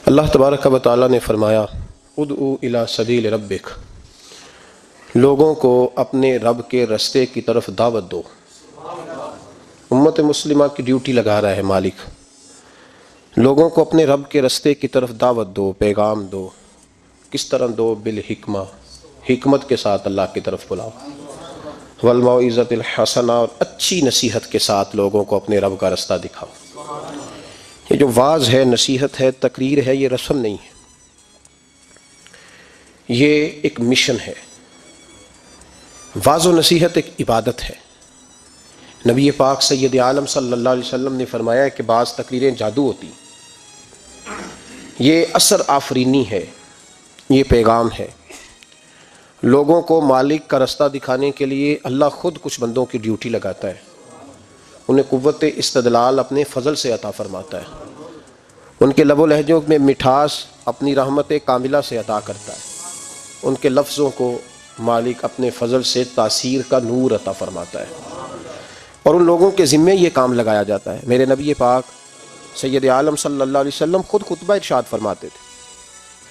اللہ تبارک و تعالیٰ نے فرمایا ادعو الی سبیل ربک، لوگوں کو اپنے رب کے رستے کی طرف دعوت دو۔ امت مسلمہ کی ڈیوٹی لگا رہا ہے مالک، لوگوں کو اپنے رب کے رستے کی طرف دعوت دو، پیغام دو۔ کس طرح دو؟ بالحکمہ، حکمت کے ساتھ اللہ کی طرف بلاؤ، والموعظۃ الحسنہ، اور اچھی نصیحت کے ساتھ لوگوں کو اپنے رب کا رستہ دکھاؤ۔ یہ جو واعظ ہے، نصیحت ہے، تقریر ہے، یہ رسم نہیں ہے، یہ ایک مشن ہے۔ واعظ و نصیحت ایک عبادت ہے۔ نبی پاک سید عالم صلی اللہ علیہ وسلم نے فرمایا کہ بعض تقریریں جادو ہوتی، یہ اثر آفرینی ہے، یہ پیغام ہے۔ لوگوں کو مالک کا رستہ دکھانے کے لیے اللہ خود کچھ بندوں کی ڈیوٹی لگاتا ہے، انہیں قوت استدلال اپنے فضل سے عطا فرماتا ہے، ان کے لب و لہجوں میں مٹھاس اپنی رحمت کاملہ سے عطا کرتا ہے، ان کے لفظوں کو مالک اپنے فضل سے تاثیر کا نور عطا فرماتا ہے، اور ان لوگوں کے ذمے یہ کام لگایا جاتا ہے۔ میرے نبی پاک سید عالم صلی اللہ علیہ وسلم خود خطبہ ارشاد فرماتے تھے،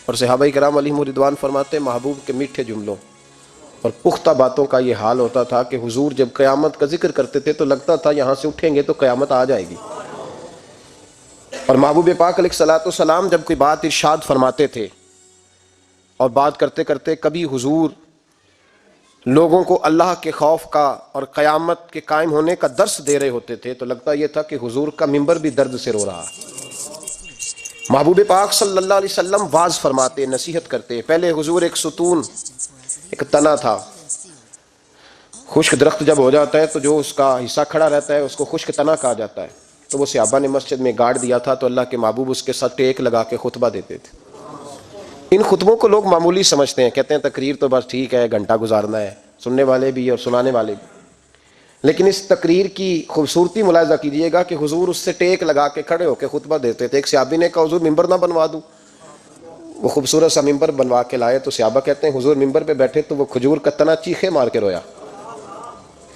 اور صحابہ کرام علیہم رضوان فرماتے ہیں محبوب کے میٹھے جملوں اور پختہ باتوں کا یہ حال ہوتا تھا کہ حضور جب قیامت کا ذکر کرتے تھے تو لگتا تھا یہاں سے اٹھیں گے تو قیامت آ جائے گی۔ اور محبوب پاک علیہ الصلوۃ والسلام جب کوئی بات ارشاد فرماتے تھے اور بات کرتے کرتے کبھی حضور لوگوں کو اللہ کے خوف کا اور قیامت کے قائم ہونے کا درس دے رہے ہوتے تھے تو لگتا یہ تھا کہ حضور کا ممبر بھی درد سے رو رہا۔ محبوب پاک صلی اللہ علیہ وسلم واعظ فرماتے، نصیحت کرتے۔ پہلے حضور ایک ستون، ایک تنا تھا، خشک درخت جب ہو جاتا ہے تو جو اس کا حصہ کھڑا رہتا ہے اس کو خشک تنا کہا جاتا ہے، تو وہ صحابہ نے مسجد میں گاڑ دیا تھا تو اللہ کے محبوب اس کے ساتھ ٹیک لگا کے خطبہ دیتے تھے۔ ان خطبوں کو لوگ معمولی سمجھتے ہیں، کہتے ہیں تقریر تو بس ٹھیک ہے، گھنٹہ گزارنا ہے، سننے والے بھی اور سنانے والے بھی، لیکن اس تقریر کی خوبصورتی ملاحظہ کیجئے گا کہ حضور اس سے ٹیک لگا کے کھڑے ہو کے خطبہ دیتے تھے۔ ایک صحابی نے کہا حضور ممبر نہ بنوا دوں، وہ خوبصورت سا ممبر بنوا کے لائے تو صحابہ کہتے ہیں حضور ممبر پہ بیٹھے تو وہ کھجور کا تنا چیخے مار کے رویا،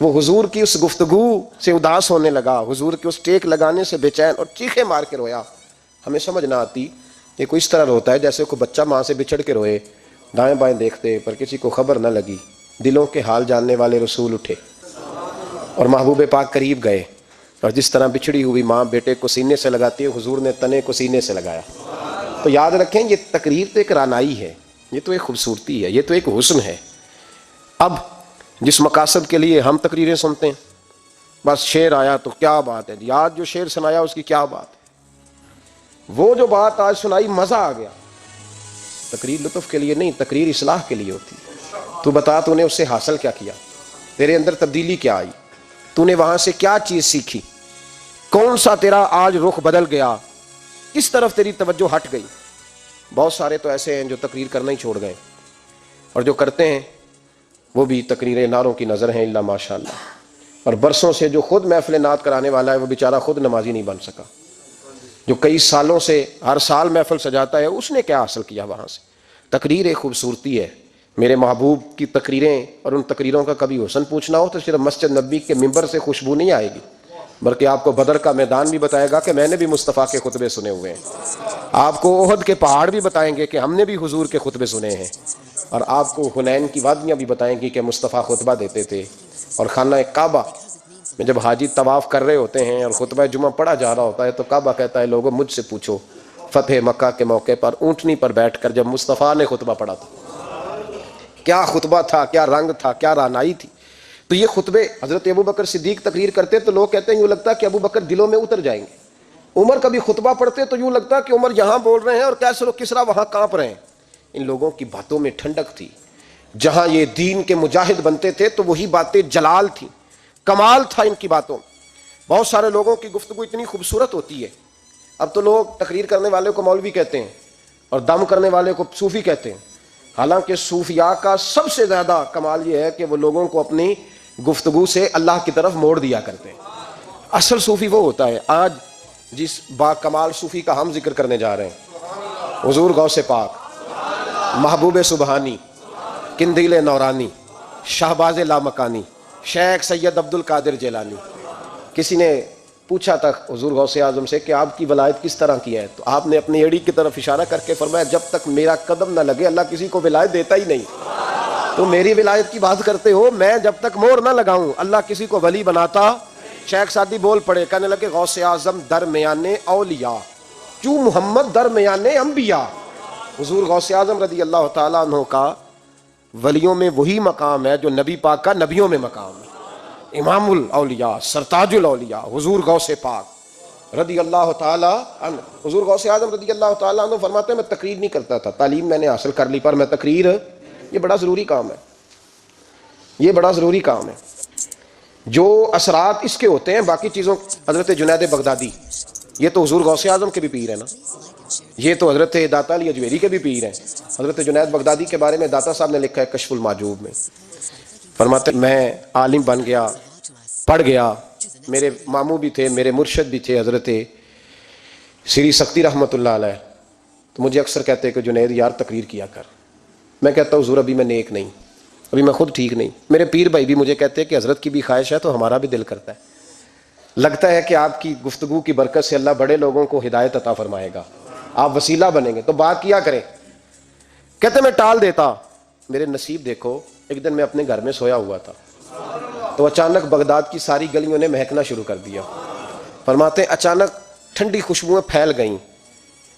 وہ حضور کی اس گفتگو سے اداس ہونے لگا، حضور کے اس ٹیک لگانے سے بے چین اور چیخے مار کے رویا۔ ہمیں سمجھ نہ آتی، یہ کوئی اس طرح روتا ہے جیسے کوئی بچہ ماں سے بچھڑ کے روئے، دائیں بائیں دیکھتے پر کسی کو خبر نہ لگی۔ دلوں کے حال جاننے والے رسول اٹھے اور محبوب پاک قریب گئے، اور جس طرح بچھڑی ہوئی ماں بیٹے کو سینے سے لگاتی ہے، حضور نے تنے کو سینے سے لگایا۔ تو یاد رکھیں یہ تقریر تو ایک رانائی ہے، یہ تو ایک خوبصورتی ہے، یہ تو ایک حسن ہے۔ اب جس مقاصد کے لیے ہم تقریریں سنتے ہیں، بس شعر آیا تو کیا بات ہے، یاد جو شعر سنایا اس کی کیا بات ہے، وہ جو بات آج سنائی مزہ آ گیا۔ تقریر لطف کے لیے نہیں، تقریر اصلاح کے لیے ہوتی ہے۔ تو بتا تو نے اس سے حاصل کیا کیا، تیرے اندر تبدیلی کیا آئی، تو نے وہاں سے کیا چیز سیکھی، کون سا تیرا آج رخ بدل گیا، کس طرف تیری توجہ ہٹ گئی۔ بہت سارے تو ایسے ہیں جو تقریر کرنا ہی چھوڑ گئے، اور جو کرتے ہیں وہ بھی تقریریں نعروں کی نظر ہیں الا ماشاءاللہ، اور برسوں سے جو خود محفل نعت کرانے والا ہے وہ بیچارہ خود نمازی نہیں بن سکا، جو کئی سالوں سے ہر سال محفل سجاتا ہے اس نے کیا حاصل کیا وہاں سے۔ تقریر ایک خوبصورتی ہے۔ میرے محبوب کی تقریریں اور ان تقریروں کا کبھی حسن پوچھنا ہو تو صرف مسجد نبی کے ممبر سے خوشبو نہیں آئے گی، بلکہ آپ کو بدر کا میدان بھی بتائے گا کہ میں نے بھی مصطفیٰ کے خطبے سنے ہوئے ہیں، آپ کو احد کے پہاڑ بھی بتائیں گے کہ ہم نے بھی حضور کے خطبے سنے ہیں، اور آپ کو حنین کی وادیاں بھی بتائیں گی کہ مصطفیٰ خطبہ دیتے تھے۔ اور خانہ کعبہ میں جب حاجی طواف کر رہے ہوتے ہیں اور خطبہ جمعہ پڑھا جا رہا ہوتا ہے تو کعبہ کہتا ہے لوگوں مجھ سے پوچھو فتح مکہ کے موقع پر اونٹنی پر بیٹھ کر جب مصطفیٰ نے خطبہ پڑھا تھا، کیا خطبہ تھا، کیا رنگ تھا، کیا رانائی تھی۔ تو یہ خطبے حضرت ابوبکر صدیق تقریر کرتے تو لوگ کہتے ہیں یوں لگتا کہ ابوبکر دلوں میں اتر جائیں گے، عمر کبھی خطبہ پڑھتے تو یوں لگتا کہ عمر یہاں بول رہے ہیں اور کیسر و کسریٰ وہاں کانپ رہے ہیں۔ ان لوگوں کی باتوں میں ٹھنڈک تھی، جہاں یہ دین کے مجاہد بنتے تھے تو وہی باتیں جلال تھیں، کمال تھا ان کی باتوں۔ بہت سارے لوگوں کی گفتگو اتنی خوبصورت ہوتی ہے، اب تو لوگ تقریر کرنے والے کو مولوی کہتے ہیں اور دم کرنے والے کو صوفی کہتے ہیں، حالانکہ صوفیاء کا سب سے زیادہ کمال یہ ہے کہ وہ لوگوں کو اپنی گفتگو سے اللہ کی طرف موڑ دیا کرتے ہیں۔ اصل صوفی وہ ہوتا ہے، آج جس با کمال صوفی کا ہم ذکر کرنے جا رہے ہیں، حضور غوث پاک، محبوب سبحانی، قندیل نورانی، شہباز لامکانی، شیخ سید عبد القادر جیلانی۔ کسی نے پوچھا تھا حضور غوث اعظم سے کہ آپ کی ولایت کس طرح کی ہے، تو آپ نے اپنی ایڑی کی طرف اشارہ کر کے فرمایا جب تک میرا قدم نہ لگے اللہ کسی کو ولایت دیتا ہی نہیں۔ تو میری ولایت کی بات کرتے ہو، میں جب تک مہر نہ لگاؤں اللہ کسی کو ولی بناتا۔ شیخ سعدی بول پڑے، کہنے لگے غوث اعظم درمیان اولیاء چوں محمد درمیان انبیاء۔ حضور غوث اعظم رضی اللہ تعالیٰ عنہ کا ولیوں میں وہی مقام ہے جو نبی پاک کا نبیوں میں مقام ہے۔ امام الاولیاء، سرتاج الاولیاء حضور غوث پاک رضی اللہ تعالیٰ عنہ۔ حضور غوث اعظم رضی اللہ تعالیٰ عنہ فرماتے ہیں میں تقریر نہیں کرتا تھا، تعلیم میں نے حاصل کر لی، پر میں تقریر، یہ بڑا ضروری کام ہے، یہ بڑا ضروری کام ہے۔ جو اثرات اس کے ہوتے ہیں باقی چیزوں، حضرت جنید بغدادی یہ تو حضور غوث اعظم کے بھی پیر ہیں نا، یہ تو حضرت داتا علی اجویری کے بھی پیر ہیں۔ حضرت جنید بغدادی کے بارے میں داتا صاحب نے لکھا ہے کشف المعجوب میں، فرماتے ہیں میں عالم بن گیا، پڑھ گیا، میرے ماموں بھی تھے، میرے مرشد بھی تھے حضرت سری سختی رحمۃ اللہ علیہ، تو مجھے اکثر کہتے ہیں کہ جنید یار تقریر کیا کر۔ میں کہتا ہوں حضور ابھی میں نیک نہیں، ابھی میں خود ٹھیک نہیں۔ میرے پیر بھائی بھی مجھے کہتے ہیں کہ حضرت کی بھی خواہش ہے تو ہمارا بھی دل کرتا ہے، لگتا ہے کہ آپ کی گفتگو کی برکت سے اللہ بڑے لوگوں کو ہدایت عطا فرمائے گا، آپ وسیلہ بنیں گے، تو بات کیا کریں۔ کہتے میں ٹال دیتا، میرے نصیب دیکھو، ایک دن میں اپنے گھر میں سویا ہوا تھا تو اچانک بغداد کی ساری گلیوں نے مہکنا شروع کر دیا۔ فرماتے ہیں اچانک ٹھنڈی خوشبوئیں پھیل گئیں،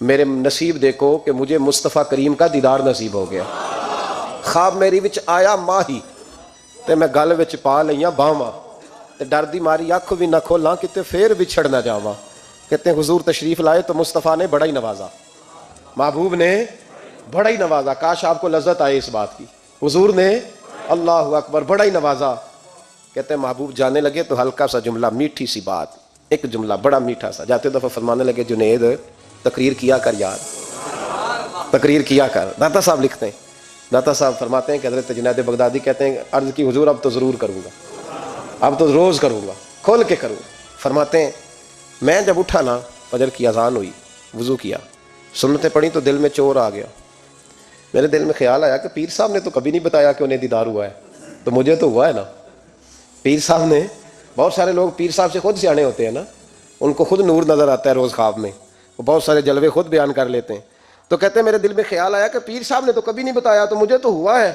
میرے نصیب دیکھو کہ مجھے مصطفیٰ کریم کا دیدار نصیب ہو گیا۔ خواب میری وچ آیا ماہی تے میں گل وچ پا لئیاں باواں تے ڈر دی ماری اکھ بھی نہ کھولاں کتے پھر بچھڑ نہ جاواں۔ کہتے ہیں حضور تشریف لائے تو مصطفیٰ نے بڑا ہی نوازا، محبوب نے بڑا ہی نوازا۔ کاش آپ کو لذت آئے اس بات کی، حضور نے اللہ اکبر بڑا ہی نوازا۔ کہتے ہیں محبوب جانے لگے تو ہلکا سا جملہ، میٹھی سی بات، ایک جملہ بڑا میٹھا سا، جاتے دفعہ فرمانے لگے جنید تقریر کیا کر یار، تقریر کیا کر۔ داتا صاحب لکھتے ہیں، داتا صاحب فرماتے ہیں کہ حضرت جنید بغدادی کہتے ہیں عرض کی حضور اب تو ضرور کروں گا، اب تو روز کروں گا، کھول کے کروں گا۔ فرماتے ہیں میں جب اٹھا نا، فجر کی اذان ہوئی، وضو کیا، سنتیں پڑھی تو دل میں چور آ گیا۔ میرے دل میں خیال آیا کہ پیر صاحب نے تو کبھی نہیں بتایا کہ انہیں دیدار ہوا ہے، تو مجھے تو ہوا ہے نا۔ پیر صاحب نے، بہت سارے لوگ پیر صاحب سے خود سیانے ہوتے ہیں نا، ان کو خود نور نظر آتا ہے روز خواب میں، وہ بہت سارے جلوے خود بیان کر لیتے ہیں۔ تو کہتے ہیں میرے دل میں خیال آیا کہ پیر صاحب نے تو کبھی نہیں بتایا تو مجھے تو ہوا ہے۔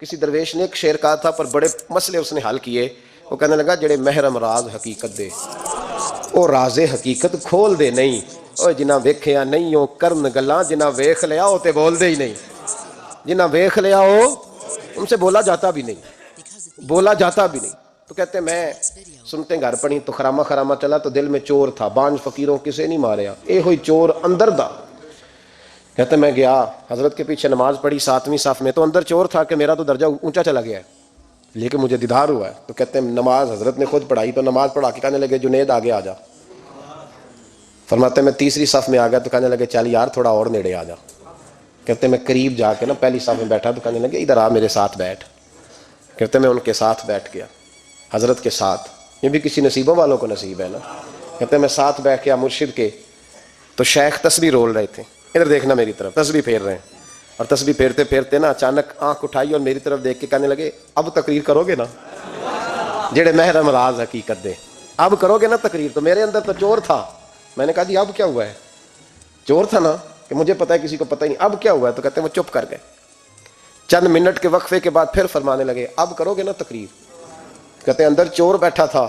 کسی درویش نے ایک شعر کہا تھا پر بڑے مسئلے اس نے حل کیے، وہ کہنے لگا جڑے محرم راز حقیقت دے او راز حقیقت کھول دے نہیں، او جنہ ویکھیا نہیں او کرن گلاں، جنہ ویکھ لیا او تے بول دے ہی نہیں، جنہ ویکھ لیا او ان سے بولا جاتا بھی نہیں، بولا جاتا بھی نہیں۔ تو کہتے ہیں میں سنتے گھر پڑھی تو خرامہ خرامہ چلا تو دل میں چور تھا، بانج فقیروں کسے نہیں ماریا، اے ہوئی چور اندر دا۔ کہتے ہیں میں گیا حضرت کے پیچھے نماز پڑھی 7ویں صف میں، تو اندر چور تھا کہ میرا تو درجہ اونچا چلا گیا ہے لیکن مجھے دیدار ہوا ہے۔ تو کہتے ہیں نماز حضرت نے خود پڑھائی تو نماز پڑھا کے کہنے لگے جنید آگے آ جا۔ فرماتے ہیں میں 3ری صف میں آ گیا تو کہنے لگے چل یار تھوڑا اور نیڑے آ جا۔ کہتے ہیں میں قریب جا کے نا پہلی صف میں بیٹھا تو کہنے لگے ادھر آ میرے ساتھ بیٹھ۔ کہتے ہیں میں ان کے ساتھ بیٹھ گیا، حضرت کے ساتھ، یہ بھی کسی نصیبوں والوں کو نصیب ہے نا۔ کہتے ہیں میں ساتھ بیٹھ گیا مرشد کے، تو شیخ تسبیح رول رہے تھے، ادھر دیکھنا میری طرف، تسبیح پھیر رہے ہیں، اور تسبیح پھیرتے پھیرتے نا اچانک آنکھ اٹھائی اور میری طرف دیکھ کے کہنے لگے اب تقریر کرو گے نا، جڑے محرم راز حقیقت دے، اب کرو گے نا تقریر۔ تو میرے اندر تو چور تھا، میں نے کہا جی اب کیا ہوا ہے، چور تھا نا کہ مجھے پتا ہے کسی کو پتہ ہی نہیں، اب کیا ہوا ہے؟ تو کہتے ہیں وہ چپ کر گئے۔ چند منٹ کے وقفے کے بعد پھر فرمانے لگے اب کرو گے نا تقریر؟ کہتے ہیں اندر چور بیٹھا تھا،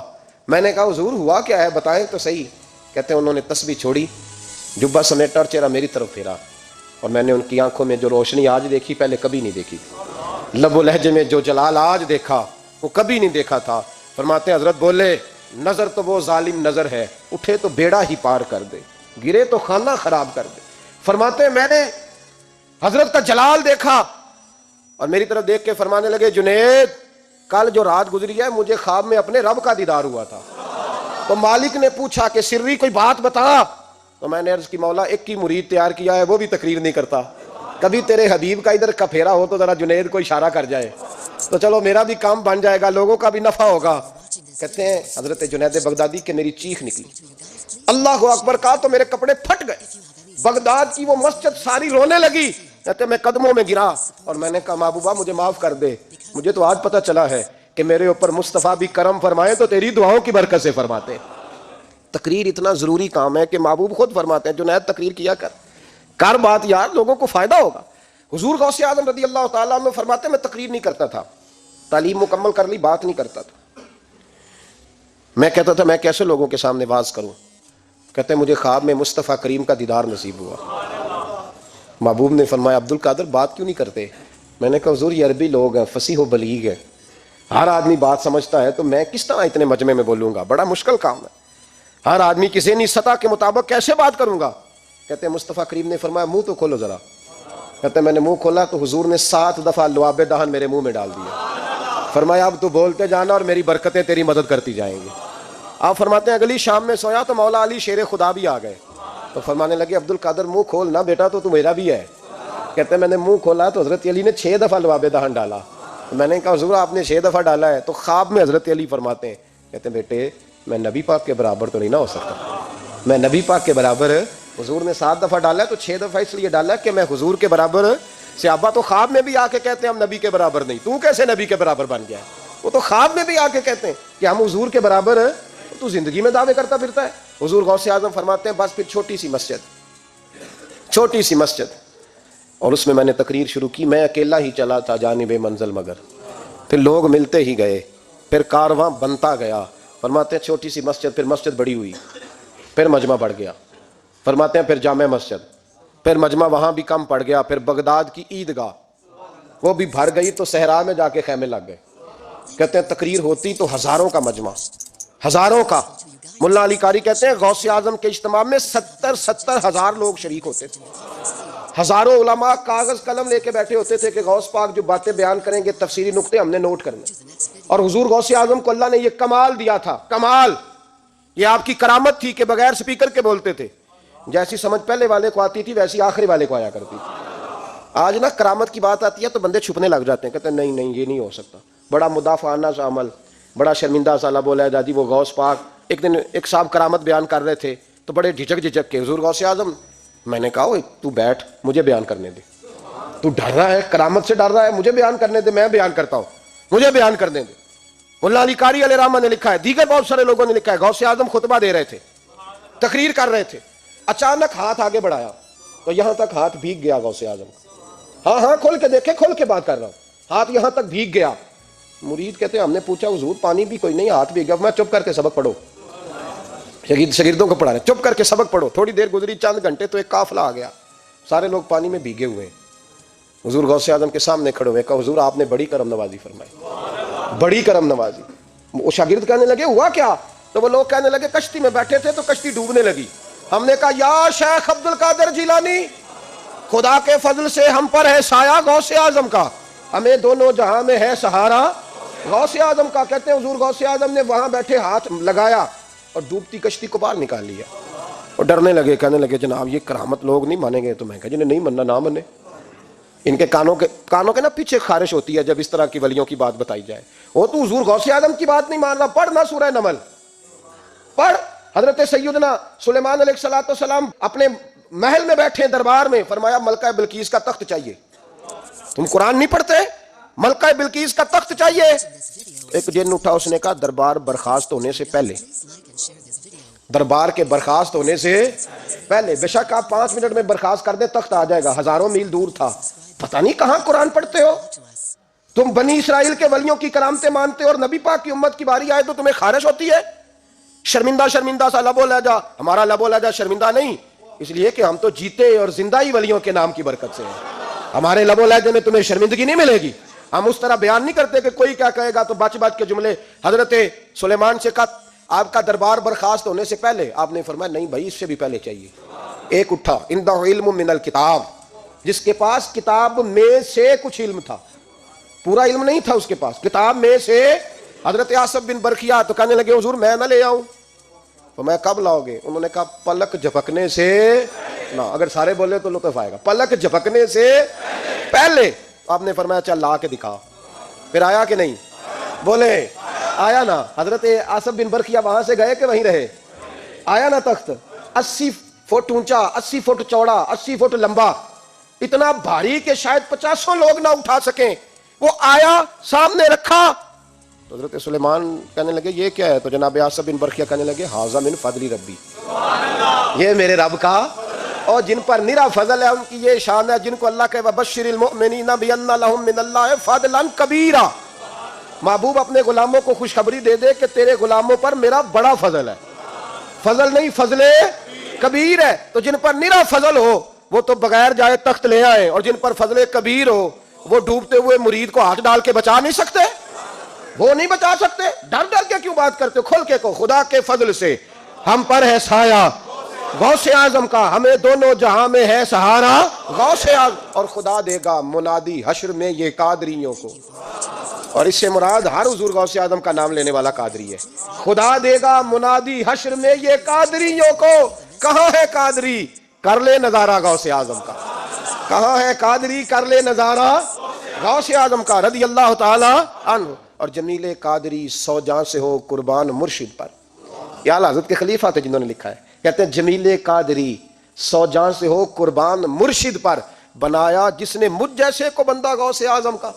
میں نے کہا حضور ہوا کیا ہے بتائیں تو صحیح۔ کہتے ہیں انہوں نے تسبیح چھوڑی، جبہ سمیٹا اور چہرہ میری طرف پھیرا، اور میں نے ان کی آنکھوں میں جو روشنی آج دیکھی پہلے کبھی نہیں دیکھی تھی، لب و لہجے میں جو جلال آج دیکھا وہ کبھی نہیں دیکھا تھا۔ فرماتے ہیں حضرت بولے نظر تو وہ ظالم نظر ہے، اٹھے تو بیڑا ہی پار کر دے، گرے تو خانہ خراب کر دے۔ فرماتے ہیں میں نے حضرت کا جلال دیکھا اور میری طرف دیکھ کے فرمانے لگے جنید کل جو رات گزری ہے مجھے خواب میں اپنے رب کا دیدار ہوا تھا۔ تو مالک نے پوچھا کہ سری کوئی بات بتا، تو میں نے عرض کی مولا ایک کی مرید تیار کیا ہے وہ بھی تقریر نہیں کرتا، کبھی تیرے حبیب کا ادھر کا پھیرا ہو تو ذرا جنید کو اشارہ کر جائے تو چلو میرا بھی کام بن جائے گا، لوگوں کا بھی نفع ہوگا۔ کہتے ہیں حضرت جنید بغدادی کے میری چیخ نکلی، اللہ اکبر کہا تو میرے کپڑے پھٹ گئے، بغداد کی وہ مسجد ساری رونے لگی۔ کہتے میں قدموں میں گرا اور میں نے کہا محبوبہ مجھے معاف کر دے، مجھے تو آج پتہ چلا ہے کہ میرے اوپر مصطفیٰ بھی کرم فرمائے تو تیری دعاؤں کی برکت سے فرماتے۔ تقریر اتنا ضروری کام ہے کہ محبوب خود فرماتے ہیں جنید تقریر کیا کر بات یار، لوگوں کو فائدہ ہوگا۔ حضور غوث اعظم رضی اللہ تعالیٰ عنہ فرماتے ہیں میں تقریر نہیں کرتا تھا، تعلیم مکمل کر لی، بات نہیں کرتا تھا۔ میں کہتا تھا میں کیسے لوگوں کے سامنے واز کروں؟ کہتے ہیں مجھے خواب میں مصطفیٰ کریم کا دیدار نصیب ہوا۔ محبوب نے فرمایا عبد القادر بات کیوں نہیں کرتے؟ میں نے کہا حضور یہ عربی لوگ ہیں، فصیح و بلیغ ہے، ہر آدمی بات سمجھتا ہے، تو میں کس طرح اتنے مجمع میں بولوں گا؟ بڑا مشکل کام ہے، ہر آدمی کی ذہنی سطح کے مطابق کیسے بات کروں گا؟ کہتے ہیں مصطفیٰ کریم نے فرمایا منہ تو کھولو ذرا۔ کہتے ہیں میں نے منہ کھولا تو حضور نے 7 دفعہ لعاب دہن میرے منہ میں ڈال دیا۔ فرمایا اب تو بولتے جانا اور میری برکتیں تیری مدد کرتی جائیں گی۔ آپ فرماتے ہیں اگلی شام میں سویا تو مولا علی شیر خدا بھی آ گئے، تو فرمانے لگے عبد القادر منہ کھول نا بیٹا، تو میرا بھی ہے۔ کہتے ہیں میں نے منہ کھولا تو حضرت علی نے 6 دفعہ لعاب دہن ڈالا۔ میں نے کہا حضور آپ نے 6 دفعہ ڈالا ہے، تو خواب میں حضرت علی فرماتے ہیں، کہتے ہیں بیٹے میں نبی پاک کے برابر تو نہیں نہ ہو سکتا، میں نبی پاک کے برابر، حضور نے 7 دفعہ ڈالا ہے تو 6 دفعہ اس لیے ڈالا کہ میں حضور کے برابر۔ صحابہ تو خواب میں بھی آ کے کہتے ہیں ہم نبی کے برابر نہیں، تو کیسے نبی کے برابر بن گیا ہے؟ وہ تو خواب میں بھی آ کے کہتے ہیں کہ ہم حضور کے برابر، تو زندگی میں دعوے کرتا پھرتا ہے۔ حضور غوث اعظم فرماتے ہیں بس پھر چھوٹی سی مسجد، اور اس میں میں نے تقریر شروع کی، میں اکیلا ہی چلا تھا جانب منزل مگر، پھر لوگ ملتے ہی گئے، پھر کارواں بنتا گیا۔ فرماتے ہیں چھوٹی سی مسجد، پھر مسجد بڑی ہوئی، پھر مجمع بڑھ گیا۔ فرماتے ہیں پھر جامع مسجد، پھر مجمع وہاں بھی کم پڑ گیا، پھر بغداد کی عیدگاہ وہ بھی بھر گئی تو صحرا میں جا کے خیمے لگ گئے۔ کہتے ہیں تقریر ہوتی تو ہزاروں کا مجمع، ہزاروں کا۔ ملا علی قاری کہتے ہیں غوث اعظم کے اجتماع میں 70 ہزار لوگ شریک ہوتے تھے، ہزاروں علماء کاغذ قلم لے کے بیٹھے ہوتے تھے کہ غوث پاک جو باتیں بیان کریں گے تفسیری نقطے ہم نے نوٹ کرنے۔ اور حضور غوث اعظم کو اللہ نے یہ کمال دیا تھا، کمال، یہ آپ کی کرامت تھی کہ بغیر سپیکر کے بولتے تھے، جیسی سمجھ پہلے والے کو آتی تھی ویسی آخری والے کو آیا کرتی تھی۔ آج نا کرامت کی بات آتی ہے تو بندے چھپنے لگ جاتے ہیں، کہتے ہیں نہیں یہ نہیں ہو سکتا، بڑا مدافعانہ سا عمل، بڑا شرمندہ سا بولا ہے دادی وہ غوث پاک۔ ایک دن ایک صاحب کرامت بیان کر رہے تھے تو بڑے جھجک کے حضور غوث اعظم، میں نے کہا تو بیٹھ مجھے بیان کرنے دے، تو ڈر رہا ہے کرامت سے ڈر رہا ہے، مجھے بیان کرنے دے، میں بیان کرتا ہوں، مجھے بیان کرنے دے۔ ملا علی قاری علیہ رحمہ نے لکھا ہے، دیگر بہت سارے لوگوں نے لکھا ہے، غوث اعظم خطبہ دے رہے تھے، تقریر کر رہے تھے، اچانک ہاتھ آگے بڑھایا تو یہاں تک ہاتھ بھیگ گیا غوث اعظم کا۔ ہاں کھول کے دیکھے، کھول کے بات کر رہا ہوں، ہاتھ یہاں تک بھیگ گیا۔ مرید کہتے ہیں ہم نے پوچھا حضور پانی بھی کوئی نہیں، ہاتھ بھیگ گیا۔ میں چپ کر کے سبق پڑھو، شاگردوں کو پڑھا رہے، چپ کر کے سبق پڑھو۔ تھوڑی دیر گزری، چند گھنٹے تو ایک قافلہ آ گیا، سارے لوگ پانی میں بھیگے ہوئے ہیں۔ حضور غوث اعظم کے سامنے کھڑے ہوئے، کہا حضور آپ نے بڑی کرم نوازی فرمائی، بڑی کرم نوازی۔ وہ شاگرد کہنے لگے ہوا کیا؟ تو وہ لوگ کہنے لگے کشتی میں بیٹھے تھے تو کشتی ڈوبنے لگی، ہم نے کہا یا شیخ عبد القادر جیلانی، خدا کے فضل سے ہم پر ہے سایہ غوث اعظم کا، ہمیں دونوں جہاں میں ہے سہارا غوث اعظم کا۔ کہتے ہیں حضور غوث اعظم نے وہاں بیٹھے ہاتھ لگایا اور ڈوبتی کشتی کو باہر نکال لیا، اور ڈرنے لگے، کہنے لگے جناب یہ کرامت لوگ نہیں مانیں گے۔ تو میں کہا جنہیں نہیں ماننا نہ مانے، ان کے کانوں کے نا پیچھے خارش ہوتی ہے جب اس طرح کی ولیوں کی بات بتائی جائے۔ وہ تو حضور غوث اعظم کی بات نہیں مان رہا، پڑھ نا سورہ نمل پڑھ۔ حضرت سیدنا سلیمان علیہ السلام اپنے محل میں بیٹھے دربار میں، فرمایا ملکہ بلقیس کا تخت چاہیے۔ تم قرآن نہیں پڑھتے؟ ملکہ بلقیس کا تخت چاہیے۔ ایک جن اٹھا، اس نے کہا دربار برخاست ہونے سے پہلے، دربار کے برخاست ہونے سے پہلے، بے شک آپ 5 منٹ میں برخاست کر دیں تخت آ جائے گا، ہزاروں میل دور تھا۔ پتہ نہیں کہاں قرآن پڑھتے ہو تم، بنی اسرائیل کے ولیوں کی کرامتیں مانتے ہو اور نبی پاک کی امت کی باری آئے تو تمہیں خارش ہوتی ہے۔ شرمندہ سا لب و لہجہ، ہمارا لب و لہجہ شرمندہ نہیں، اس لیے کہ ہم تو جیتے اور زندہ ہی ولیوں کے نام کی برکت سے ہیں، ہمارے لب و لہجے میں تمہیں شرمندگی نہیں ملے گی۔ ہم اس طرح بیان نہیں کرتے کہ کوئی کیا کہے گا تو بچ کے جملے۔ حضرت سلیمان سے کہا آپ کا دربار برخاست ہونے سے پہلے، آپ نے فرمایا نہیں بھائی اس سے بھی پہلے چاہیے۔ ایک اٹھا، عندہ علم من الکتاب، جس کے پاس کتاب میں سے کچھ علم تھا، پورا علم نہیں تھا اس کے پاس، کتاب میں سے۔ حضرت آصف بن برقیہ تو کہنے لگے حضور میں نہ لے آؤں، تو میں کب لاؤ گے؟ انہوں نے کہا پلک جھپکنے سے نہ، اگر سارے بولے تو لطف آئے گا، پلک جھپکنے سے پہلے۔ آپ نے فرمایا چل لا کے دکھا، پھر آیا کہ نہیں؟ بولے آیا نا۔ حضرت آصف بن برقیہ وہاں سے گئے کہ وہیں رہے؟ آیا نا تخت، 80 فٹ اونچا، 80 فٹ چوڑا، 80 فٹ لمبا، اتنا بھاری کہ شاید 50 لوگ نہ اٹھا سکیں۔ وہ آیا، سامنے رکھا تو حضرت سلیمان کہنے لگے یہ کیا ہے؟ تو جناب آصف بن برقیہ کہنے لگے ھذا من فضل ربی، یہ میرے رب کا، اور جن پر نرا فضل ہے ان کی یہ شان ہے، جن کو اللہ کے وبشر المؤمنین بان لهم من اللہ فضلا کبیرا، محبوب اپنے غلاموں کو خوشخبری دے دے کہ تیرے غلاموں پر میرا بڑا فضل ہے، فضل نہیں فضل کبیر ہے۔ تو جن پر نرا فضل ہو وہ تو بغیر جائے تخت لے آئے، اور جن پر فضل کبیر ہو وہ ڈوبتے ہوئے مرید کو ہاتھ ڈال کے بچا نہیں سکتے، وہ نہیں بچا سکتے۔ ڈر ڈر کے کیوں بات کرتے ہو؟ کھول کے کو خدا کے فضل سے ہم پر ہے سایہ غوث اعظم کا، ہمیں دونوں جہاں میں ہے سہارا غوث اعظم، اور خدا دے گا منادی حشر میں یہ قادریوں کو، اور اس سے مراد ہر حضور غوث اعظم کا نام لینے والا قادری ہے۔ خدا دے گا منادی حشر میں یہ قادریوں کو، کہاں ہے قادری؟ کر لے نظارہ غوث اعظم کا، کہاں ہے قادری؟ کر لے نظارہ غوث اعظم کا رضی اللہ تعالی عنہ۔ اور جمیل قادری سو جان سے ہو قربان مرشد پر، یہ اعلیٰ حضرت کے خلیفہ تھے جنہوں نے لکھا ہے، کہتے ہیں جمیل قادری سو جان سے ہو قربان مرشد پر، بنایا جس نے مجھ جیسے کو بندہ غوث اعظم کا،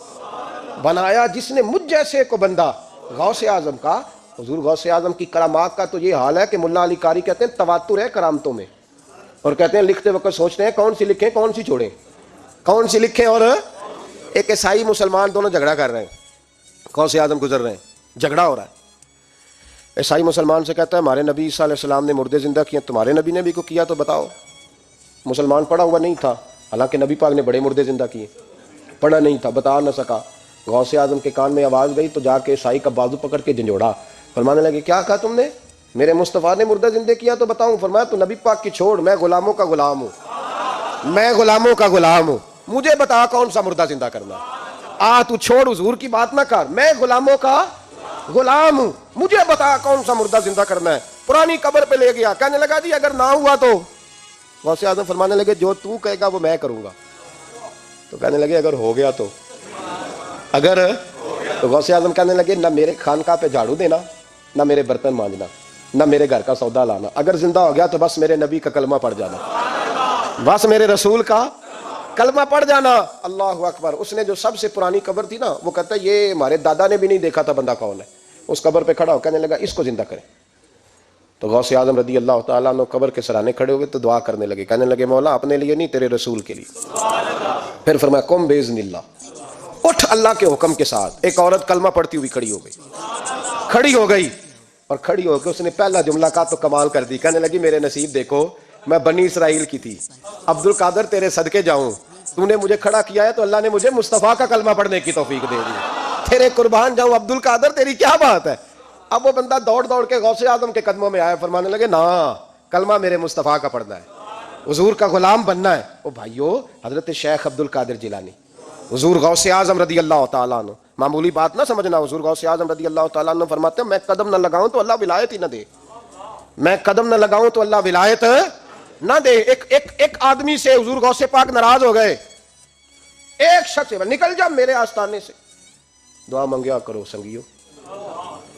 بنایا جس نے مجھ جیسے کو بندہ غوث اعظم کا۔ حضور غوث اعظم کی کرامات کا تو یہ حال ہے کہ ملا علی قاری کہتے ہیں تواتر ہے کرامتوں میں، اور کہتے ہیں لکھتے وقت سوچتے ہیں کون سی لکھیں کون سی چھوڑیں، کون سی لکھیں۔ اور ایک عیسائی مسلمان دونوں جھگڑا کر رہے ہیں، غوث اعظم گزر رہے ہیں، جھگڑا ہو رہا ہے۔ عیسائی مسلمان سے کہتا ہے ہمارے نبی صلی اللہ علیہ وسلم نے مردے زندہ کیے، تمہارے نبی نے بھی کو کیا تو بتاؤ۔ مسلمان پڑھا ہوا نہیں تھا، حالانکہ نبی پاک نے بڑے مردے زندہ کیے، پڑھا نہیں تھا، بتا نہ سکا۔ غوث اعظم کے کان میں آواز گئی تو جا کے عیسائی کا بازو پکڑ کے جھنجھوڑا، فرمانے لگے کیا کہا تم نے؟ میرے مصطفیٰ نے مردہ زندہ کیا تو بتاؤں؟ فرمایا تو نبی پاک کی چھوڑ، میں غلاموں کا غلام ہوں، میں غلاموں کا غلام ہوں، مجھے بتا کون سا مردہ زندہ کرنا، تو چھوڑ حضور کی بات نہ کر، میں غلاموں کا غلام ہوں، مجھے بتا کون سا مردہ زندہ کرنا ہے۔ پرانی قبر پہ لے گیا، کہنے لگا جی اگر نہ ہوا تو؟ غوث اعظم فرمانے لگے جو تو کہے گا وہ میں کروں گا۔ تو کہنے لگے اگر ہو گیا تو؟ اگر تو غوث اعظم کہنے لگے نہ میرے خانقاہ پہ جھاڑو دینا، نہ میرے برتن مانجنا، نہ میرے گھر کا سودا لانا، اگر زندہ ہو گیا تو بس میرے نبی کا کلمہ پڑھ جانا، بس میرے رسول کا کلمہ پڑھ جانا۔ اللہ اکبر۔ اس نے جو سب سے پرانی قبر تھی نا، وہ کہتا ہے یہ ہمارے دادا نے بھی نہیں دیکھا تھا بندہ کون ہے، اس قبر پہ کھڑا ہو کہنے لگا اس کو زندہ کرے۔ تو غوث اعظم رضی اللہ تعالیٰ عنہ قبر کے سرانے کھڑے ہوئے تو دعا کرنے لگے، کہنے لگے مولا اپنے لیے نہیں تیرے رسول کے لیے۔ پھر فرمایا قم باذن اللہ، اٹھ اللہ کے حکم کے ساتھ۔ ایک عورت کلمہ پڑھتی ہوئی کھڑی ہو گئی، اور کھڑی ہو کے اس نے پہلا جملہ کہا تو کمال کر دی، کہنے لگی میرے نصیب دیکھو میں بنی اسرائیل کی تھی، عبد القادر تیرے صدقے جاؤں، تو نے مجھے کھڑا کیا ہے تو اللہ نے مجھے مصطفیٰ کا کلمہ پڑھنے کی توفیق دے دی، تیرے قربان جاؤں عبد القادر، تیری کیا بات ہے۔ اب وہ بندہ دوڑ دوڑ کے غوث اعظم کے قدموں میں آیا، فرمانے لگے نا کلمہ میرے مصطفیٰ کا پڑھنا ہے، حضور کا غلام بننا ہے۔ او بھائیو، حضرت شیخ عبد القادر جیلانی، حضور غوث اعظم رضی اللہ تعالیٰ عنہ، معمولی بات نہ سمجھنا، حضور غوث اعظم رضی اللہ تعالیٰ عنہ فرماتے ہیں میں قدم نہ لگاؤں تو اللہ ولایت ہی نہ دے، میں قدم نہ لگاؤں تو اللہ ولایت نہ دے۔ ایک آدمی سے حضور غوث پاک ناراض ہو گئے، ایک شخص نکل جا میرے آستانے سے، دعا منگیا کرو سنگیو،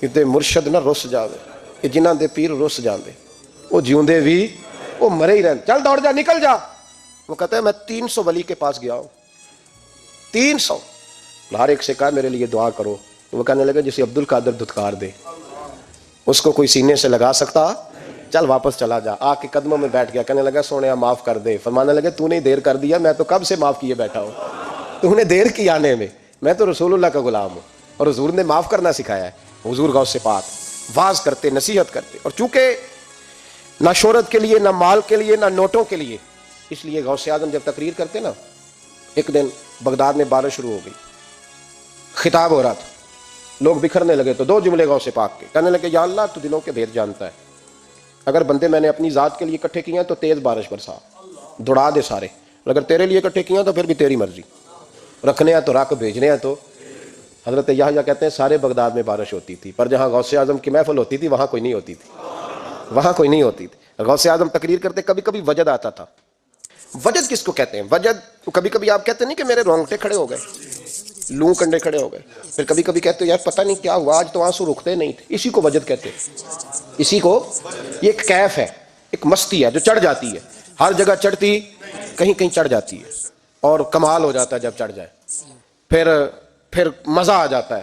کتے مرشد نہ رس جاوے، کہ جنہ دے پیر رس جاندے وہ جیوندے بھی وہ مرے ہی رہن، چل دوڑ جا نکل جا۔ وہ کہتا ہے میں 300 ولی کے پاس گیا ہوں، 300، ہر ایک سے کہا میرے لیے دعا کرو۔ وہ کہنے لگا جسے عبد القادر دھتکار دے اس کو کوئی سینے سے لگا سکتا؟ چل واپس چلا جا۔ آ کے قدموں میں بیٹھ گیا، کہنے لگا سونیا معاف کر دے۔ فرمانے لگے تو نے دیر کر دیا، میں تو کب سے معاف کیے بیٹھا ہوں، تو نے دیر کی آنے میں، میں تو رسول اللہ کا غلام ہوں، اور حضور نے معاف کرنا سکھایا ہے۔ حضور غوث پاک واز کرتے، نصیحت کرتے، اور چونکہ نہ شہرت کے لیے، نہ مال کے لیے، نہ نوٹوں کے لیے، اس لیے غوث اعظم جب تقریر کرتے نا، ایک دن بغداد میں بارش شروع ہو گئی، خطاب ہو رہا تھا، لوگ بکھرنے لگے تو 2 جملے غوث پاک کے، کہنے لگے یا اللہ تو دلوں کے بھید جانتا ہے، اگر بندے میں نے اپنی ذات کے لیے اکٹھے کیے ہیں تو تیز بارش برسا، دوڑا دے سارے، اگر تیرے لیے اکٹھے کیے ہیں تو پھر بھی تیری مرضی، رکھنے ہیں تو رکھ، بھیجنے ہیں تو۔ حضرت یحییٰ کہتے ہیں سارے بغداد میں بارش ہوتی تھی، پر جہاں غوث اعظم کی محفل ہوتی تھی وہاں کوئی نہیں ہوتی تھی، وہاں کوئی نہیں ہوتی تھی۔ غوث اعظم تقریر کرتے کبھی کبھی وجد آتا تھا۔ وجد کس کو کہتے ہیں؟ وجد کبھی کبھی آپ کہتے نہیں کہ میرے رونگٹے کھڑے ہو گئے، لوں کنڈے کھڑے ہو گئے، پھر کبھی کبھی کہتے ہیں یار پتہ نہیں کیا ہوا آج تو آنسو رکتے نہیں تھے، اسی کو وجد کہتے ہیں۔ اسی کو، یہ ایک کیف ہے، ایک مستی ہے جو چڑھ جاتی ہے، ہر جگہ چڑھتی، کہیں کہیں چڑھ جاتی ہے، اور کمال ہو جاتا ہے جب چڑھ جائے، پھر مزہ آ جاتا ہے،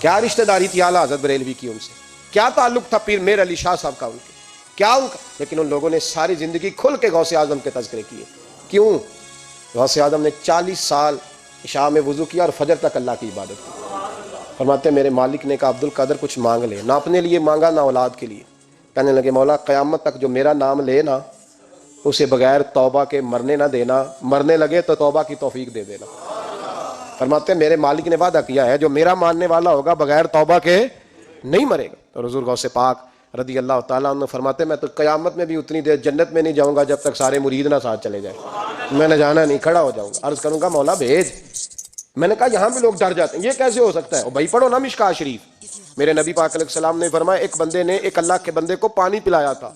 کیا رشتہ داری تھی اعلیٰ حضرت بریلوی کی ان سے، کیا تعلق تھا پیر میر علی شاہ صاحب کا ان کے، کیا ان کا، لیکن ان لوگوں نے ساری زندگی کھل کے غوث اعظم کے تذکرے کیے. کیوں؟ غوث اعظم نے 40 سال عشاء میں وضو کیا اور فجر تک اللہ کی عبادت کی. فرماتے ہیں میرے مالک نے کہا عبد القادر کچھ مانگ لے، نہ اپنے لیے مانگا نہ اولاد کے لیے. کہنے لگے مولا قیامت تک جو میرا نام لے نا اسے بغیر توبہ کے مرنے نہ دینا، مرنے لگے تو توبہ کی توفیق دے دینا. فرماتے ہیں میرے مالک نے وعدہ کیا ہے جو میرا ماننے والا ہوگا بغیر توبہ کے نہیں مرے گا. تو حضور غوث پاک رضی اللہ تعالیٰ عنہ فرماتے ہیں میں تو قیامت میں بھی اتنی دیر جنت میں نہیں جاؤں گا جب تک سارے مرید نہ ساتھ چلے جائیں. میں نے جانا نہیں، کھڑا ہو جاؤں گا، عرض کروں گا مولا بھیج. میں نے کہا یہاں بھی لوگ ڈر جاتے ہیں، یہ کیسے ہو سکتا ہے؟ بھائی پڑھو نا مشکاہ شریف. میرے نبی پاک علیہ السلام نے فرمایا ایک بندے نے ایک اللہ کے بندے کو پانی پلایا تھا،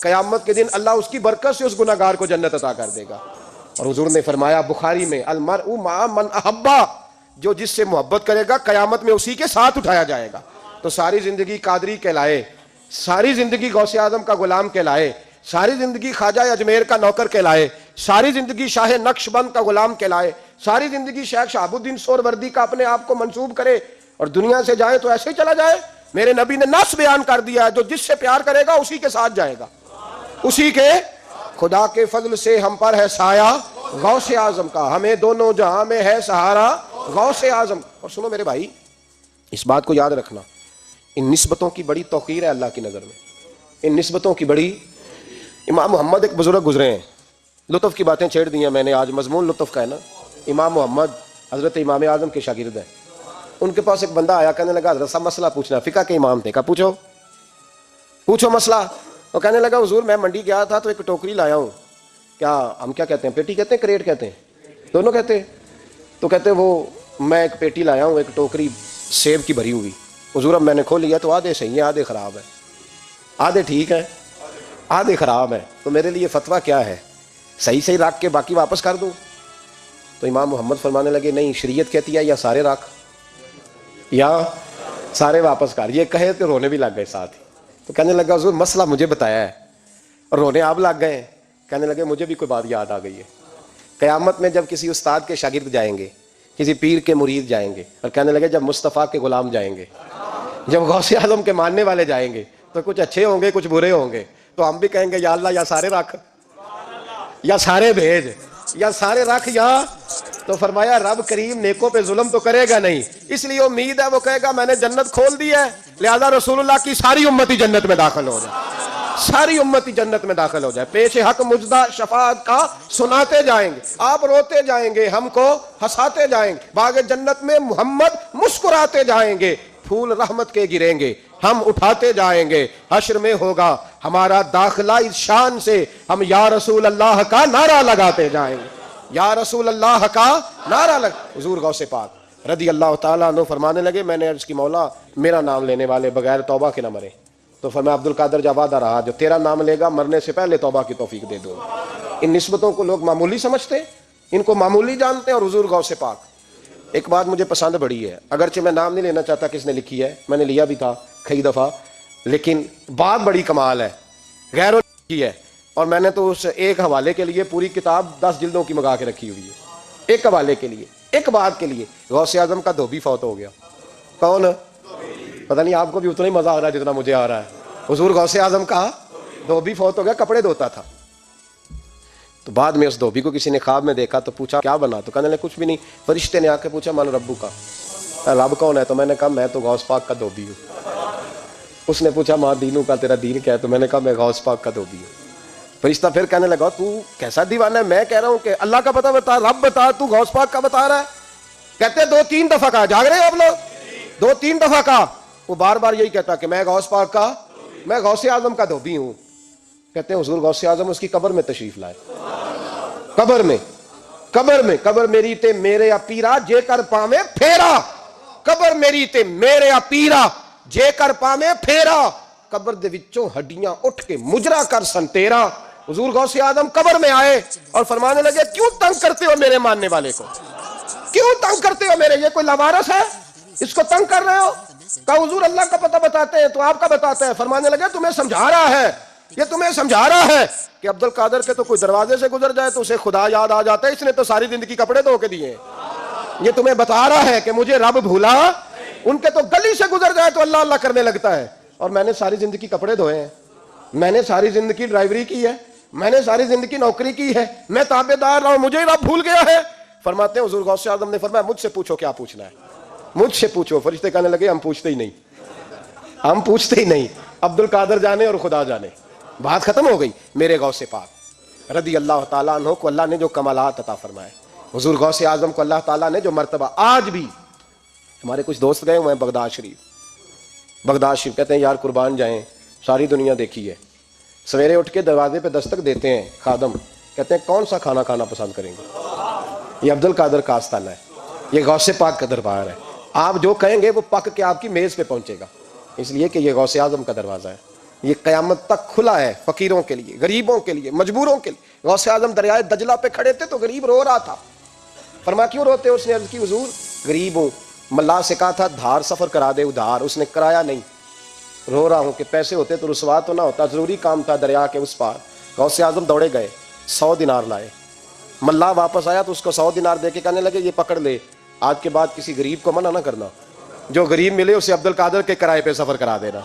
قیامت کے دن اللہ اس کی برکت سے اس گناہگار کو جنت عطا کر دے گا. اور حضور نے فرمایا بخاری میں المرء مع من احبا، جو جس سے محبت کرے گا قیامت میں اسی کے ساتھ اٹھایا جائے گا. تو ساری زندگی قادری کہلائے، ساری زندگی غوث اعظم کا غلام کہلائے، ساری زندگی خواجہ اجمیر کا نوکر کہلائے، ساری زندگی شاہ نقش بند کا غلام کہلائے، ساری زندگی شیخ شہاب الدین سہروردی کا اپنے آپ کو منسوب کرے اور دنیا سے جائے تو ایسے ہی چلا جائے. میرے نبی نے نص بیان کر دیا ہے جو جس سے پیار کرے گا اسی کے ساتھ جائے گا، اسی کے. خدا کے فضل سے ہم پر ہے سایہ غوث اعظم کا، ہمیں دونوں جہاں میں ہے سہارا غوث اعظم. اور سنو میرے بھائی اس بات کو یاد رکھنا، ان نسبتوں کی بڑی توقیر ہے اللہ کی نظر میں، ان نسبتوں کی بڑی. امام محمد ایک بزرگ گزرے ہیں، لطف کی باتیں چھیڑ دی ہیں میں نے، آج مضمون لطف کا ہے نا. امام محمد حضرت امام اعظم کے شاگرد ہیں. ان کے پاس ایک بندہ آیا، کہنے لگا حضرت صاحب مسئلہ پوچھنا، فقہ کے امام تھے. کہا پوچھو مسئلہ. وہ کہنے لگا حضور میں منڈی گیا تھا تو ایک ٹوکری لایا ہوں، کیا ہم کیا کہتے ہیں، پیٹی کہتے ہیں کریٹ کہتے ہیں، دونوں کہتے ہیں. تو کہتے وہ میں ایک پیٹی لایا ہوں، ایک ٹوکری سیب کی بھری ہوئی. حضور اب میں نے کھول لیا تو آدھے صحیح ہیں آدھے خراب ہیں، آدھے ٹھیک ہیں آدھے خراب ہیں، تو میرے لیے فتویٰ کیا ہے، صحیح رکھ کے باقی واپس کر دوں؟ تو امام محمد فرمانے لگے نہیں، شریعت کہتی ہے یا سارے رکھ یا سارے واپس کر. یہ کہے تو رونے بھی لگ گئے ساتھ ہی. تو کہنے لگا حضور مسئلہ مجھے بتایا ہے، اور رونے آپ لگ گئے. کہنے لگے مجھے بھی کوئی بات یاد آ گئی ہے. قیامت میں جب کسی استاد کے شاگرد جائیں گے، کسی پیر کے مرید جائیں گے، اور کہنے لگے جب مصطفیٰ کے غلام جائیں گے، جب غوث اعظم کے ماننے والے جائیں گے تو کچھ اچھے ہوں گے کچھ برے ہوں گے. تو ہم بھی کہیں گے یا اللہ یا سارے رکھ یا سارے بھیج یا سارے رکھ یا. تو فرمایا رب کریم نیکوں پہ ظلم تو کرے گا نہیں، اس لیے امید ہے وہ کہے گا میں نے جنت کھول دی ہے، لہذا رسول اللہ کی ساری امتی جنت میں داخل ہو جائے، ساری امتی جنت میں داخل ہو جائے. پیش حق مجدہ شفاعت کا سناتے جائیں گے، آپ روتے جائیں گے، ہم کو ہنساتے جائیں گے. باغ جنت میں محمد مسکراتے جائیں گے، پھول رحمت کے گریں گے، ہم اٹھاتے جائیں گے. حشر میں ہوگا ہمارا داخلہ اس شان سے، ہم یا رسول اللہ کا نعرہ لگاتے جائیں گے، یا رسول اللہ کا نعرہ لگ. حضور غوث پاک رضی اللہ تعالیٰ عنہ فرمانے لگے میں نے عرض کی مولا میرا نام لینے والے بغیر توبہ کے نہ مرے. تو فرمایا عبد القادر جب وعدہ رہا جو تیرا نام لے گا مرنے سے پہلے توبہ کی توفیق دے دو. ان نسبتوں کو لوگ معمولی سمجھتے، ان کو معمولی جانتے ہیں. اور حضور غوث پاک ایک بات مجھے پسند بڑی ہے، اگرچہ میں نام نہیں لینا چاہتا کس نے لکھی ہے، میں نے لیا بھی تھا کئی دفعہ، لیکن بات بڑی کمال ہے، غیروں نے لکھی ہے. اور میں نے تو اس ایک حوالے کے لیے پوری کتاب 10 جلدوں کی منگا کے رکھی ہوئی ہے، ایک حوالے کے لیے، ایک بات کے لیے. غوث اعظم کا دھوبی فوت ہو گیا. کون؟ پتہ نہیں آپ کو بھی اتنا ہی مزہ آ رہا ہے جتنا مجھے آ رہا ہے. حضور غوث اعظم کا دھوبی فوت ہو گیا، کپڑے دھوتا تھا. تو بعد میں اس دھوبی کو کسی نے خواب میں دیکھا تو پوچھا کیا بنا؟ تو کہنے لگے کچھ بھی نہیں. فرشتے نے آ کے پوچھا من ربو کا، رب کون ہے؟ تو میں نے کہا میں تو غوث پاک کا دھوبی ہوں. اس نے پوچھا ماں دینوں کا، تیرا دین کیا ہے؟ تو میں نے کہا میں غوث پاک کا دھوبی ہوں. فرشتہ پھر کہنے لگا تو کیسا دیوانہ ہے، میں کہہ رہا ہوں کہ اللہ کا پتہ بتا، رب بتا، تو غوث پاک کا بتا رہا ہے. کہتے 2-3 دفعہ کہا، جاگ رہے ہو آپ لوگ؟ 2-3 دفعہ کہا. وہ بار بار یہی کہتا کہ میں غوث پاک کا، میں غوث اعظم کا دھوبی ہوں. کہتے ہیں حضور غوث اعظم اس کی قبر میں تشریف لائے. قبر میری تے میرے پیرا جے کر پاویں پھیرا، قبر میری تے میرے پیرا جے کر پاویں پھیرا، قبر دے وچوں ہڈیاں اٹھ کے مجرا کر سن تیرا. حضور غوث اعظم قبر میں آئے اور فرمانے لگے کیوں تنگ کرتے ہو میرے ماننے والے کو، کیوں تنگ کرتے ہو میرے، یہ کوئی لوارث ہے اس کو تنگ کر رہے ہو؟ کہا حضور اللہ کا پتہ بتاتے ہیں تو آپ کا بتاتے ہیں. فرمانے لگے تمہیں سمجھا رہا ہے، یہ تمہیں سمجھا رہا ہے کہ عبد القادر کے تو کوئی دروازے سے گزر جائے تو اسے خدا یاد آ جاتا ہے، اس نے تو ساری زندگی کپڑے دھو کے دیے. یہ تمہیں بتا رہا ہے کہ مجھے رب بھولا ان کے تو گلی سے گزر جائے تو اللہ اللہ کرنے لگتا ہے. اور میں نے ساری زندگی کپڑے دھوئے ہیں, میں نے ساری زندگی ڈرائیوری کی ہے, میں نے ساری زندگی نوکری کی ہے, میں تابع دار رہا ہوں, مجھے رب بھول گیا ہے. فرماتے ہیں حضور غوث اعظم نے فرمایا مجھ سے پوچھو کیا پوچھنا ہے, مجھ سے پوچھو. فرشتے کہنے لگے ہم پوچھتے ہی نہیں, ہم پوچھتے ہی نہیں, عبد القادر جانے اور خدا جانے. بات ختم ہو گئی. میرے غوث پاک رضی اللہ تعالیٰ عنہ کو اللہ نے جو کمالات عطا فرمائے, حضور غوث اعظم کو اللہ تعالیٰ نے جو مرتبہ, آج بھی ہمارے کچھ دوست گئے ہوئے ہیں بغداد شریف, کہتے ہیں یار قربان جائیں, ساری دنیا دیکھی ہے, سویرے اٹھ کے دروازے پہ دستک دیتے ہیں خادم, کہتے ہیں کون سا کھانا کھانا پسند کریں گے. یہ عبد القادر کا آستانہ ہے, یہ غوث پاک کا دربار ہے. آپ جو کہیں گے وہ پک کے آپ کی میز پہ پہنچے گا, اس لیے کہ یہ غوث اعظم کا دروازہ ہے. یہ قیامت تک کھلا ہے فقیروں کے لیے, غریبوں کے لیے, مجبوروں کے لیے. غوث اعظم دریائے دجلہ پہ کھڑے تھے تو غریب رو رہا تھا. فرمایا کیوں روتے ہو؟ اس نے عرض کی حضور غریب ہوں, ملا سے کہا تھا دھار سفر کرا دے ادھار, اس نے کرایا نہیں, رو رہا ہوں کہ پیسے ہوتے تو رسوا تو نہ ہوتا, ضروری کام تھا دریا کے اس پار. غوث اعظم دوڑے گئے, 100 دینار لائے. ملا واپس آیا تو اس کو 100 دینار دے کے کہنے لگے یہ پکڑ لے, آج کے بعد کسی غریب کو منع نہ کرنا, جو غریب ملے اسے عبد القادر کے کرائے پہ سفر کرا دینا.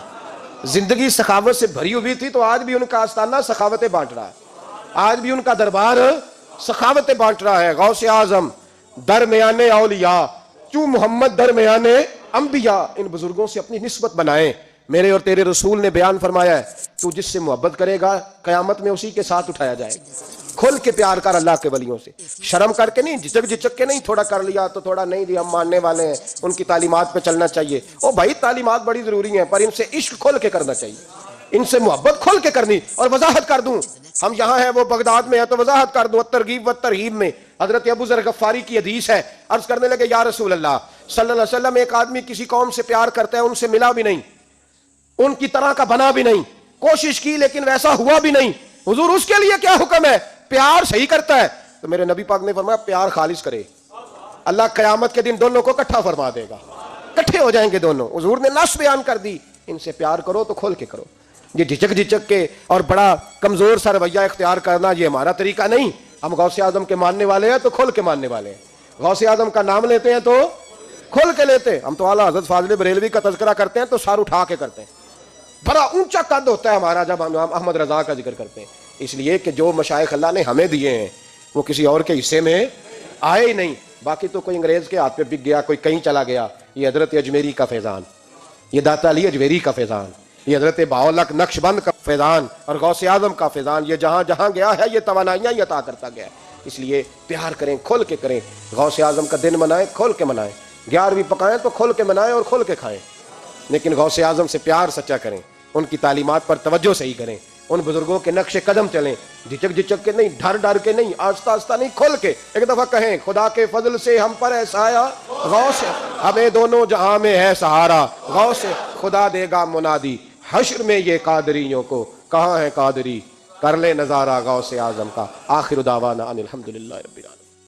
زندگی سخاوت سے بھری ہوئی تھی تو آج بھی ان کا آستانہ سخاوتیں بانٹ رہا ہے, آج بھی ان کا دربار سخاوتیں بانٹ رہا ہے. غوث اعظم درمیان اولیاء, کیوں محمد درمیان انبیاء, ان بزرگوں سے اپنی نسبت بنائیں. میرے اور تیرے رسول نے بیان فرمایا ہے تو جس سے محبت کرے گا قیامت میں اسی کے ساتھ اٹھایا جائے گا. کھل کے پیار کر اللہ کے ولیوں سے, شرم کر کے نہیں, جھجک کے نہیں, تھوڑا کر لیا تو تھوڑا نہیں دیا, ہم ماننے والے ہیں, ان کی تعلیمات پہ چلنا چاہیے. او بھائی تعلیمات بڑی ضروری ہیں پر ان سے عشق کھول کے کرنا چاہیے, ان سے محبت کھول کے کرنی. اور وضاحت کر دوں, ہم یہاں ہیں وہ بغداد میں ہے تو وضاحت کر دوں. الترغیب والترہیب میں حضرت ابو ذر غفاری کی حدیث ہے, عرض کرنے لگے یا رسول اللہ صلی اللہ علیہ وسلم, ایک آدمی کسی قوم سے پیار کرتا ہے, ان سے ملا بھی نہیں, ان کی طرح کا بنا بھی نہیں, کوشش کی لیکن ویسا ہوا بھی نہیں, حضور اس کے لیے کیا حکم ہے؟ پیار صحیح کرتا ہے تو میرے نبی پاک نے فرمایا پیار خالص کرے, اللہ قیامت کے دن دونوں کو اکٹھا فرما دے گا, اکٹھے ہو جائیں گے دونوں. حضور نے نص بیان کر دی, ان سے پیار کرو تو کھول کے کرو. یہ جھجک کے اور بڑا کمزور سا رویہ اختیار کرنا یہ ہمارا طریقہ نہیں. ہم غوث اعظم کے ماننے والے ہیں تو کھول کے ماننے والے ہیں, غوث اعظم کا نام لیتے ہیں تو کھول کے لیتے ہیں. ہم تو اعلیٰ حضرت فاضل بریلوی کا تذکرہ کرتے ہیں تو سر اٹھا کے کرتے ہیں, بڑا اونچا قد ہوتا ہے ہمارا جب ہم احمد رضا کا ذکر کرتے ہیں, اس لیے کہ جو مشائخ اللہ نے ہمیں دیے ہیں وہ کسی اور کے حصے میں آئے ہی نہیں. باقی تو کوئی انگریز کے ہاتھ پہ بک گیا, کوئی کہیں چلا گیا. یہ حضرت اجمیری کا فیضان, یہ داتا علی اجمیری کا فیضان, یہ حضرت باولک نقش بند کا فیضان اور غوث اعظم کا فیضان, یہ جہاں جہاں گیا ہے یہ توانائیاں ہی عطا کرتا گیا ہے. اس لیے پیار کریں, کھول کے کریں. غوث اعظم کا دن منائیں, کھول کے منائیں. 11ویں پکائیں تو کھول کے منائیں اور کھول کے کھائیں, لیکن غوث اعظم سے پیار سچا کریں, ان کی تعلیمات پر توجہ صحیح کریں, ان بزرگوں کے نقش قدم چلیں, جھجک کے نہیں, ڈر کے نہیں, آہستہ آہستہ نہیں, کھول کے. ایک دفعہ کہیں خدا کے فضل سے ہم پر ہے سایہ, غوث ہمیں دونوں جہاں میں ہے سہارا, غوث خدا دے گا منادی, حشر میں یہ قادریوں کو کہاں ہے قادری, کر لے نظارہ غوث اعظم کا. آخر دعوانا ان الحمدللہ رب العالمین.